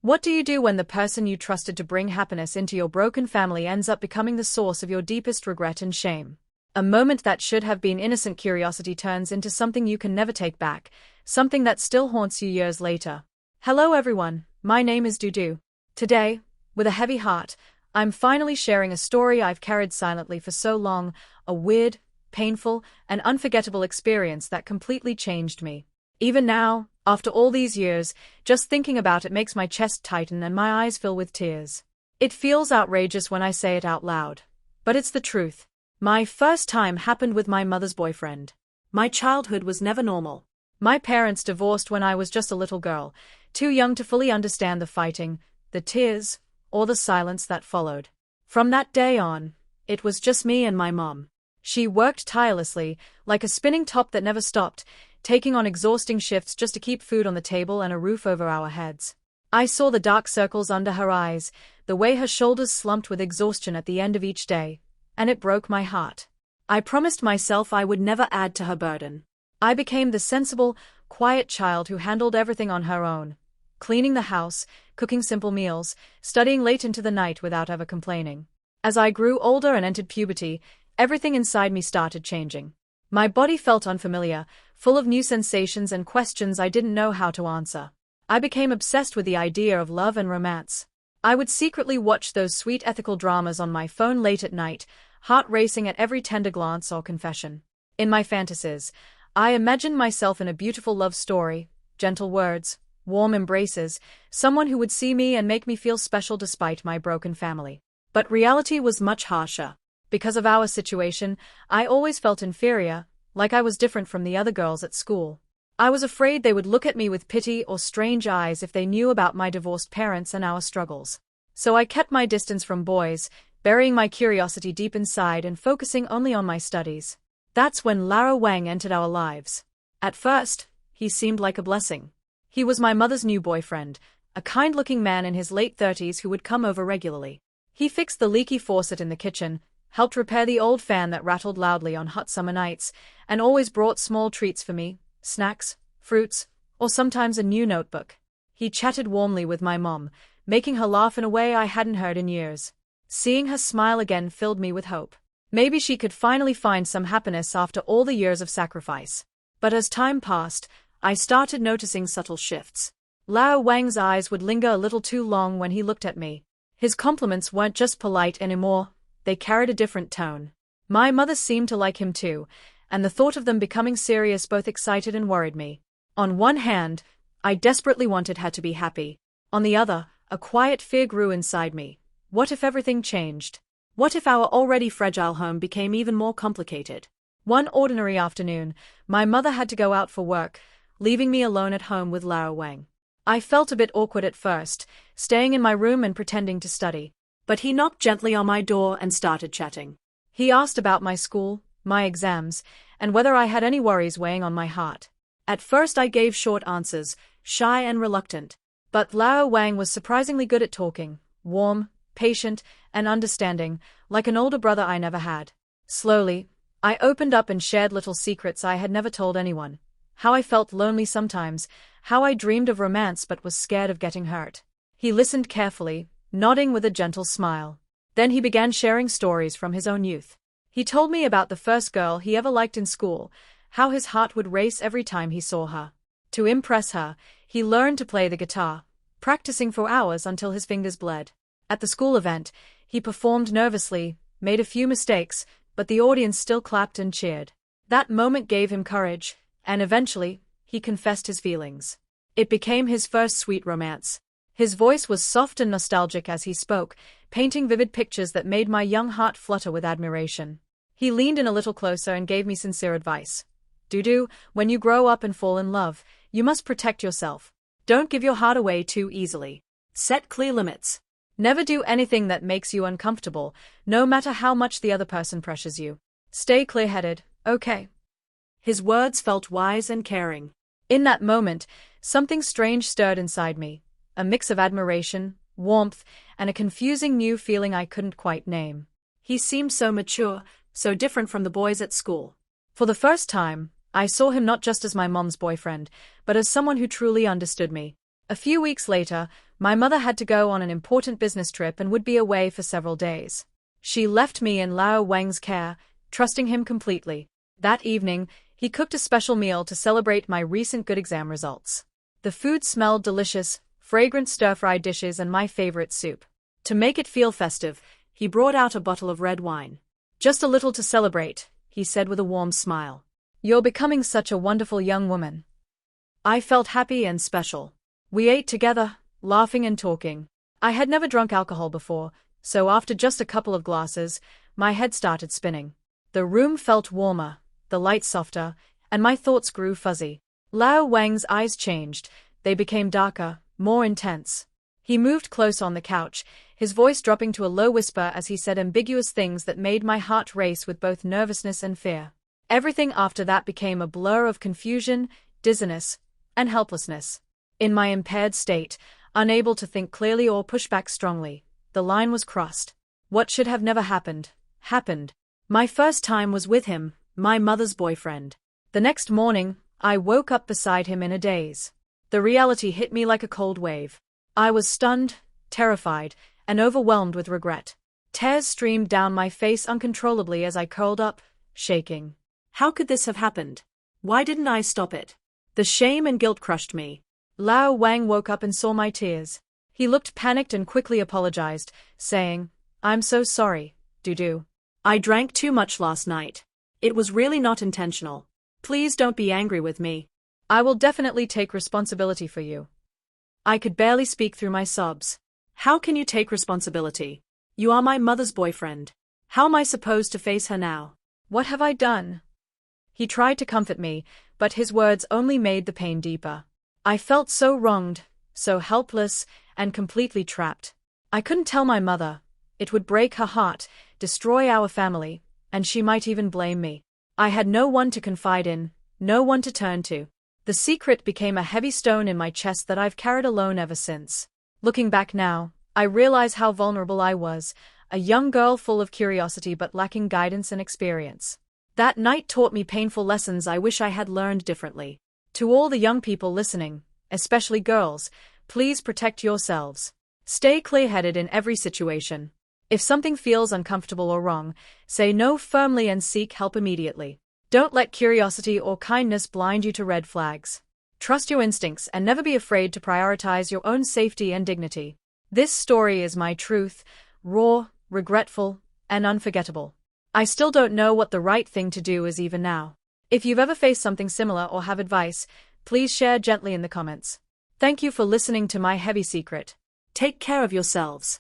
What do you do when the person you trusted to bring happiness into your broken family ends up becoming the source of your deepest regret and shame? A moment that should have been innocent curiosity turns into something you can never take back, something that still haunts you years later. Hello everyone, my name is Dudu. Today, with a heavy heart, I'm finally sharing a story I've carried silently for so long, a weird, painful, and unforgettable experience that completely changed me. Even now, after all these years, just thinking about it makes my chest tighten and my eyes fill with tears. It feels outrageous when I say it out loud, but it's the truth. My first time happened with my mother's boyfriend. My childhood was never normal. My parents divorced when I was just a little girl, too young to fully understand the fighting, the tears, or the silence that followed. From that day on, it was just me and my mom. She worked tirelessly, like a spinning top that never stopped, taking on exhausting shifts just to keep food on the table and a roof over our heads. I saw the dark circles under her eyes, the way her shoulders slumped with exhaustion at the end of each day, and it broke my heart. I promised myself I would never add to her burden. I became the sensible, quiet child who handled everything on her own, cleaning the house, cooking simple meals, studying late into the night without ever complaining. As I grew older and entered puberty, everything inside me started changing. My body felt unfamiliar, full of new sensations and questions I didn't know how to answer. I became obsessed with the idea of love and romance. I would secretly watch those sweet ethical dramas on my phone late at night, heart racing at every tender glance or confession. In my fantasies, I imagined myself in a beautiful love story, gentle words, warm embraces, someone who would see me and make me feel special despite my broken family. But reality was much harsher. Because of our situation, I always felt inferior, like I was different from the other girls at school. I was afraid they would look at me with pity or strange eyes if they knew about my divorced parents and our struggles. So I kept my distance from boys, burying my curiosity deep inside and focusing only on my studies. That's when Lara Wang entered our lives. At first, he seemed like a blessing. He was my mother's new boyfriend, a kind-looking man in his late 30s who would come over regularly. He fixed the leaky faucet in the kitchen, helped repair the old fan that rattled loudly on hot summer nights, and always brought small treats for me, snacks, fruits, or sometimes a new notebook. He chatted warmly with my mom, making her laugh in a way I hadn't heard in years. Seeing her smile again filled me with hope. Maybe she could finally find some happiness after all the years of sacrifice. But as time passed, I started noticing subtle shifts. Lao Wang's eyes would linger a little too long when he looked at me. His compliments weren't just polite anymore, they carried a different tone. My mother seemed to like him too, and the thought of them becoming serious both excited and worried me. On one hand, I desperately wanted her to be happy. On the other, a quiet fear grew inside me. What if everything changed? What if our already fragile home became even more complicated? One ordinary afternoon, my mother had to go out for work, leaving me alone at home with Lara Wang. I felt a bit awkward at first, staying in my room and pretending to study. But he knocked gently on my door and started chatting. He asked about my school, my exams, and whether I had any worries weighing on my heart. At first I gave short answers, shy and reluctant. But Lara Wang was surprisingly good at talking, warm, patient, and understanding, like an older brother I never had. Slowly, I opened up and shared little secrets I had never told anyone. How I felt lonely sometimes, how I dreamed of romance but was scared of getting hurt. He listened carefully, nodding with a gentle smile. Then he began sharing stories from his own youth. He told me about the first girl he ever liked in school, how his heart would race every time he saw her. To impress her, he learned to play the guitar, practicing for hours until his fingers bled. At the school event, he performed nervously, made a few mistakes, but the audience still clapped and cheered. That moment gave him courage, and eventually, he confessed his feelings. It became his first sweet romance. His voice was soft and nostalgic as he spoke, painting vivid pictures that made my young heart flutter with admiration. He leaned in a little closer and gave me sincere advice. Dudu, when you grow up and fall in love, you must protect yourself. Don't give your heart away too easily. Set clear limits. Never do anything that makes you uncomfortable, no matter how much the other person pressures you. Stay clear-headed, okay? His words felt wise and caring. In that moment, something strange stirred inside me. A mix of admiration, warmth, and a confusing new feeling I couldn't quite name. He seemed so mature, so different from the boys at school. For the first time, I saw him not just as my mom's boyfriend, but as someone who truly understood me. A few weeks later, My mother had to go on an important business trip and would be away for several days. She left me in Lao Wang's care, trusting him completely. That evening, he cooked a special meal to celebrate my recent good exam results. The food smelled delicious, fragrant stir-fried dishes and my favorite soup. To make it feel festive, he brought out a bottle of red wine. "Just a little to celebrate," he said with a warm smile. "You're becoming such a wonderful young woman." I felt happy and special. We ate together, laughing and talking. I had never drunk alcohol before, so after just a couple of glasses, my head started spinning. The room felt warmer, the light softer, and my thoughts grew fuzzy. Lao Wang's eyes changed. They became darker, more intense. He moved close on the couch, his voice dropping to a low whisper as he said ambiguous things that made my heart race with both nervousness and fear. Everything after that became a blur of confusion, dizziness, and helplessness. In my impaired state, unable to think clearly or push back strongly, the line was crossed. What should have never happened, happened. My first time was with him, my mother's boyfriend. The next morning, I woke up beside him in a daze. The reality hit me like a cold wave. I was stunned, terrified, and overwhelmed with regret. Tears streamed down my face uncontrollably as I curled up, shaking. How could this have happened? Why didn't I stop it? The shame and guilt crushed me. Lao Wang woke up and saw my tears. He looked panicked and quickly apologized, saying, "I'm so sorry, Dudu. I drank too much last night. It was really not intentional. Please don't be angry with me. I will definitely take responsibility for you." I could barely speak through my sobs. "How can you take responsibility? You are my mother's boyfriend. How am I supposed to face her now? What have I done?" He tried to comfort me, but his words only made the pain deeper. I felt so wronged, so helpless, and completely trapped. I couldn't tell my mother. It would break her heart, destroy our family, and she might even blame me. I had no one to confide in, no one to turn to. The secret became a heavy stone in my chest that I've carried alone ever since. Looking back now, I realize how vulnerable I was, a young girl full of curiosity but lacking guidance and experience. That night taught me painful lessons I wish I had learned differently. To all the young people listening, especially girls, please protect yourselves. Stay clear-headed in every situation. If something feels uncomfortable or wrong, say no firmly and seek help immediately. Don't let curiosity or kindness blind you to red flags. Trust your instincts and never be afraid to prioritize your own safety and dignity. This story is my truth, raw, regretful, and unforgettable. I still don't know what the right thing to do is even now. If you've ever faced something similar or have advice, please share gently in the comments. Thank you for listening to my heavy secret. Take care of yourselves.